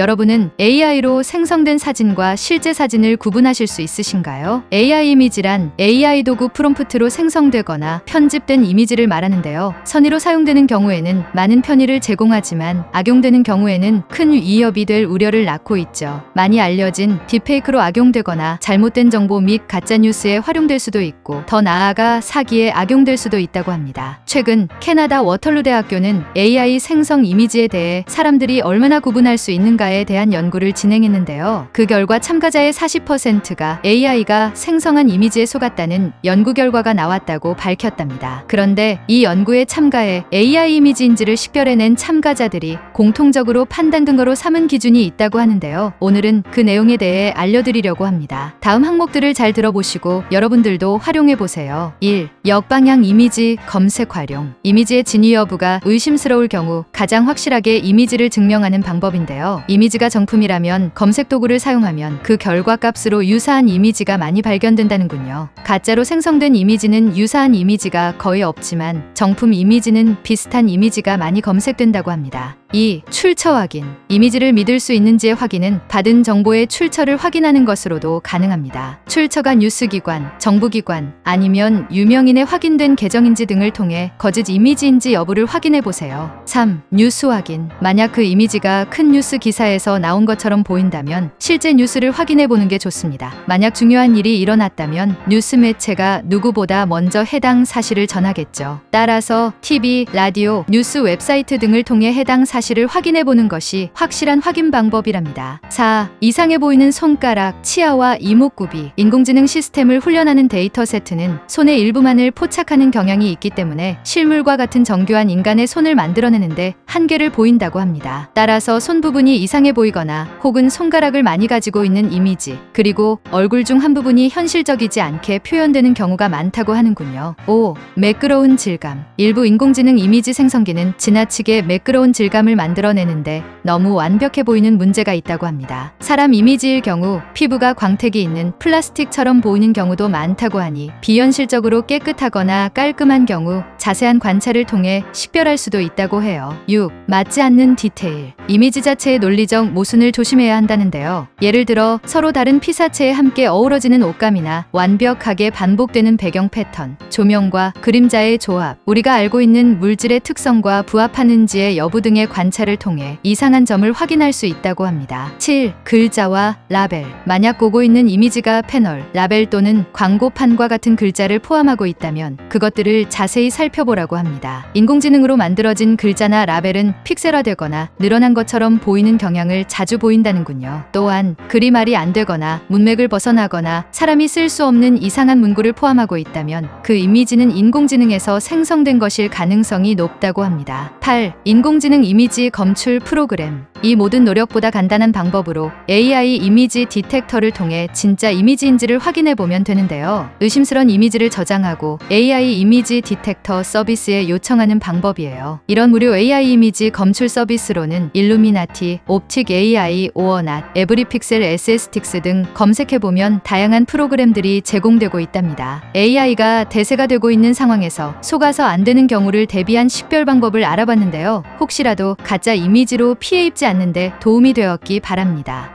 여러분은 AI로 생성된 사진과 실제 사진을 구분하실 수 있으신가요? AI 이미지란 AI 도구 프롬프트로 생성되거나 편집된 이미지를 말하는데요. 선의로 사용되는 경우에는 많은 편의를 제공하지만 악용되는 경우에는 큰 위협이 될 우려를 낳고 있죠. 많이 알려진 딥페이크로 악용되거나 잘못된 정보 및 가짜뉴스에 활용될 수도 있고 더 나아가 사기에 악용될 수도 있다고 합니다. 최근 캐나다 워털루 대학교는 AI 생성 이미지에 대해 사람들이 얼마나 구분할 수 있는가에 대한 연구를 진행했는데요. 그 결과 참가자의 40%가 AI가 생성한 이미지에 속았다는 연구 결과가 나왔다고 밝혔답니다. 그런데 이 연구에 참가해 AI 이미지인지를 식별해낸 참가자들이 공통적으로 판단 근거로 삼은 기준이 있다고 하는데요. 오늘은 그 내용에 대해 알려드리려고 합니다. 다음 항목들을 잘 들어보시고 여러분들도 활용해보세요. 1. 역방향 이미지 검색 활용. 이미지의 진위 여부가 의심스러울 경우 가장 확실하게 이미지를 증명하는 방법인데요. 이미지가 정품이라면 검색 도구를 사용하면 그 결과 값으로 유사한 이미지가 많이 발견된다는군요. 가짜로 생성된 이미지는 유사한 이미지가 거의 없지만 정품 이미지는 비슷한 이미지가 많이 검색된다고 합니다. 2. 출처 확인. 이미지를 믿을 수 있는지의 확인은 받은 정보의 출처를 확인하는 것으로도 가능합니다. 출처가 뉴스기관, 정부기관, 아니면 유명인의 확인된 계정인지 등을 통해 거짓 이미지인지 여부를 확인해보세요. 3. 뉴스 확인. 만약 그 이미지가 큰 뉴스 기사에서 나온 것처럼 보인다면 실제 뉴스를 확인해보는 게 좋습니다. 만약 중요한 일이 일어났다면 뉴스 매체가 누구보다 먼저 해당 사실을 전하겠죠. 따라서 TV, 라디오, 뉴스 웹사이트 등을 통해 해당 사실을 확인해보는 것이 확실한 확인 방법이랍니다. 4. 이상해 보이는 손가락, 치아와 이목구비. 인공지능 시스템을 훈련하는 데이터 세트는 손의 일부만을 포착하는 경향이 있기 때문에 실물과 같은 정교한 인간의 손을 만들어내는데 한계를 보인다고 합니다. 따라서 손 부분이 이상해 보이거나 혹은 손가락을 많이 가지고 있는 이미지, 그리고 얼굴 중 한 부분이 현실적이지 않게 표현되는 경우가 많다고 하는군요. 5. 매끄러운 질감. 일부 인공지능 이미지 생성기는 지나치게 매끄러운 질감을 만들어내는데 너무 완벽해 보이는 문제가 있다고 합니다. 사람 이미지일 경우 피부가 광택이 있는 플라스틱처럼 보이는 경우도 많다고 하니 비현실적으로 깨끗하거나 깔끔한 경우 자세한 관찰을 통해 식별할 수도 있다고 해요. 6. 맞지 않는 디테일. 이미지 자체의 논리적 모순을 조심해야 한다는데요. 예를 들어 서로 다른 피사체에 함께 어우러지는 옷감이나 완벽하게 반복되는 배경 패턴, 조명과 그림자의 조합, 우리가 알고 있는 물질의 특성과 부합하는지의 여부 등의 관찰을 통해 이상한 점을 확인할 수 있다고 합니다. 7. 글자와 라벨. 만약 보고 있는 이미지가 패널, 라벨 또는 광고판과 같은 글자를 포함하고 있다면 그것들을 자세히 살펴보라고 합니다. 인공지능으로 만들어진 글자나 라벨은 픽셀화되거나 늘어난 것처럼 보이는 경향을 자주 보인다는군요. 또한 글이 말이 안 되거나 문맥을 벗어나거나 사람이 쓸 수 없는 이상한 문구를 포함하고 있다면 그 이미지는 인공지능에서 생성된 것일 가능성이 높다고 합니다. 8. 인공지능 이미지 검출 프로그램. 이 모든 노력보다 간단한 방법으로 AI 이미지 디텍터를 통해 진짜 이미지인지를 확인해보면 되는데요. 의심스러운 이미지를 저장하고 AI 이미지 디텍터 서비스에 요청하는 방법이에요. 이런 무료 AI 이미지 검출 서비스로는 일루미나티, 옵틱 AI, 오어낫, 에브리픽셀 SS틱스 등 검색해보면 다양한 프로그램들이 제공되고 있답니다. AI가 대세가 되고 있는 상황에서 속아서 안 되는 경우를 대비한 식별 방법을 알아봤는데요. 혹시라도 가짜 이미지로 피해 입지 않는데 도움이 되었기 바랍니다.